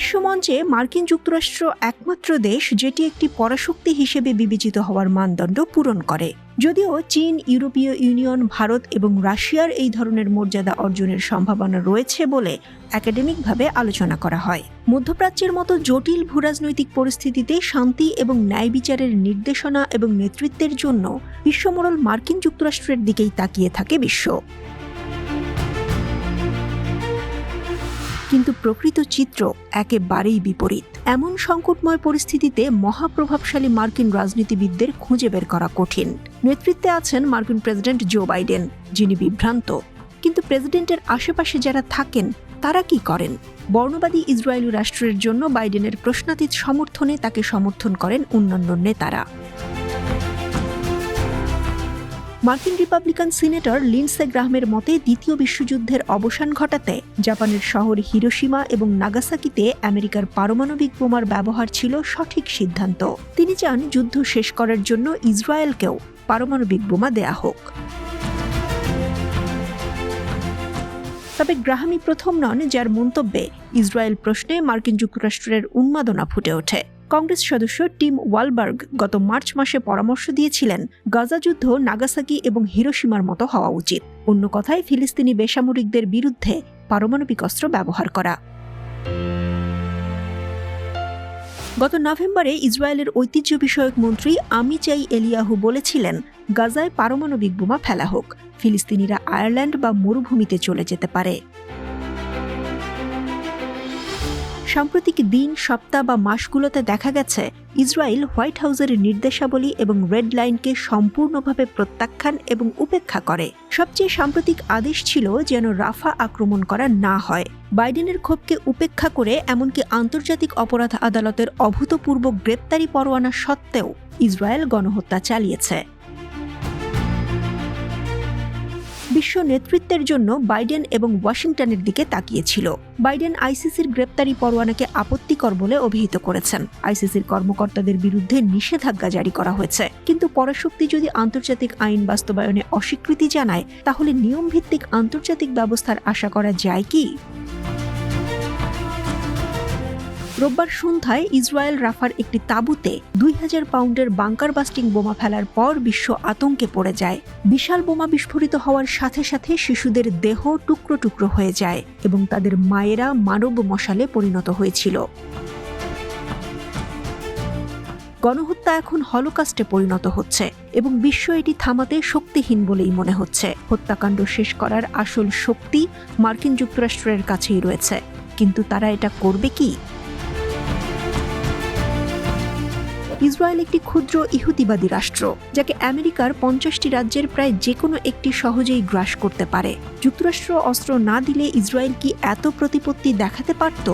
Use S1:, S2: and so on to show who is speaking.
S1: বিশ্বমঞ্চে মার্কিন যুক্তরাষ্ট্র একমাত্র দেশ যেটি একটি পরাশক্তি হিসেবে বিবেচিত হওয়ার মানদণ্ড পূরণ করে। যদিও চীন, ইউরোপীয় ইউনিয়ন, ভারত এবং রাশিয়ার এই ধরনের মর্যাদা অর্জনের সম্ভাবনা রয়েছে বলে একাডেমিকভাবে আলোচনা করা হয়। মধ্যপ্রাচ্যের মতো জটিল ভূরাজনৈতিক পরিস্থিতিতে শান্তি এবং ন্যায় বিচারের নির্দেশনা এবং নেতৃত্বের জন্য বিশ্বমোড়ল মার্কিন যুক্তরাষ্ট্রের দিকেই তাকিয়ে থাকে বিশ্ব। কিন্তু প্রকৃত চিত্র একেবারেই বিপরীত। এমন সংকটময় পরিস্থিতিতে মহাপ্রভাবশালী মার্কিন রাজনীতিবিদদের খুঁজে বের করা কঠিন। নেতৃত্বে আছেন মার্কিন প্রেসিডেন্ট জো বাইডেন, যিনি বিভ্রান্ত। কিন্তু প্রেসিডেন্টের আশেপাশে যারা থাকেন তারা কি করেন? বর্ণবাদী ইসরায়েলি রাষ্ট্রের জন্য বাইডেনের প্রশ্নাতীত সমর্থনে তাকে সমর্থন করেন অন্যান্য নেতারা। মার্কিন রিপাবলিকান সিনেটর লিন্ডসে গ্রাহামের মতে দ্বিতীয় বিশ্বযুদ্ধের অবসান ঘটাতে জাপানের শহর হিরোশিমা এবং নাগাসাকিতে আমেরিকার পারমাণবিক বোমার ব্যবহার ছিল সঠিক সিদ্ধান্ত। তিনি চান যুদ্ধ শেষ করার জন্য ইসরায়েলকেও পারমাণবিক বোমা দেয়া হোক। তবে গ্রাহামই প্রথম নন যার মন্তব্যে ইসরায়েল প্রশ্নে মার্কিন যুক্তরাষ্ট্রের উন্মাদনা ফুটে ওঠে। কংগ্রেস সদস্য টিম ওয়ালবার্গ গত মার্চ মাসে পরামর্শ দিয়েছিলেন গাজা যুদ্ধ নাগাসাকি এবং হিরোশিমার মতো হওয়া উচিত। অন্য কথায় ফিলিস্তিনি বেসামরিকদের বিরুদ্ধে পারমাণবিক অস্ত্র ব্যবহার করা। গত নভেম্বরে ইসরায়েলের ঐতিহ্য বিষয়ক মন্ত্রী আমিচাই এলিয়াহু বলেছিলেন গাজায় পারমাণবিক বোমা ফেলা হোক, ফিলিস্তিনিরা আয়ারল্যান্ড বা মরুভূমিতে চলে যেতে পারে। সাম্প্রতিক দিন, সপ্তাহ বা মাসগুলোতে দেখা গেছে ইসরায়েল হোয়াইট হাউসের নির্দেশাবলী এবং রেড লাইনকে সম্পূর্ণভাবে প্রত্যাখ্যান এবং উপেক্ষা করে। সবচেয়ে সাম্প্রতিক আদেশ ছিল যেন রাফা আক্রমণ করা না হয়। বাইডেনের ক্ষোভকে উপেক্ষা করে এমনকি আন্তর্জাতিক অপরাধ আদালতের অভূতপূর্ব গ্রেপ্তারি পরোয়ানা সত্ত্বেও ইসরায়েল গণহত্যা চালিয়েছে। বিশ্ব নেতৃত্বের জন্য বাইডেন এবং ওয়াশিংটনের দিকে তাকিয়েছিল। বাইডেন আইসিসির গ্রেপ্তারি পরোয়ানাকে আপত্তিকর বলে অভিহিত করেছেন। আইসিসির কর্মকর্তাদের বিরুদ্ধে নিষেধাজ্ঞা জারি করা হয়েছে। কিন্তু পরাশক্তি যদি আন্তর্জাতিক আইন বাস্তবায়নে অস্বীকৃতি জানায়, তাহলে নিয়মভিত্তিক আন্তর্জাতিক ব্যবস্থার আশা করা যায় কি? রোববার সন্ধ্যায় ইসরায়েল রাফার একটি তাঁবুতে 2000 পাউন্ডের বাংকার বাস্টিং বোমা ফেলার পর বিশ্ব আতঙ্কে পড়ে যায়। বিশাল বোমা বিস্ফোরিত হওয়ার সাথে সাথে শিশুদের দেহ টুকরো টুকরো হয়ে যায় এবং তাদের মায়েরা মানব মশালে পরিণত হয়েছিল। গণহত্যা এখন হলোকাস্টে পরিণত হচ্ছে এবং বিশ্ব এটি থামাতে শক্তিহীন বলেই মনে হচ্ছে। হত্যাকাণ্ড শেষ করার আসল শক্তি মার্কিন যুক্তরাষ্ট্রের কাছেই রয়েছে, কিন্তু তারা এটা করবে কি? ইসরায়েল একটি ক্ষুদ্র ইহুদিবাদী রাষ্ট্র, যাকে আমেরিকার 50টি রাজ্যের প্রায় যে কোনো একটি সহজেই গ্রাস করতে পারে। যুক্তরাষ্ট্র অস্ত্র না দিলে ইসরায়েল কি এত প্রতিপত্তি দেখাতে পারত?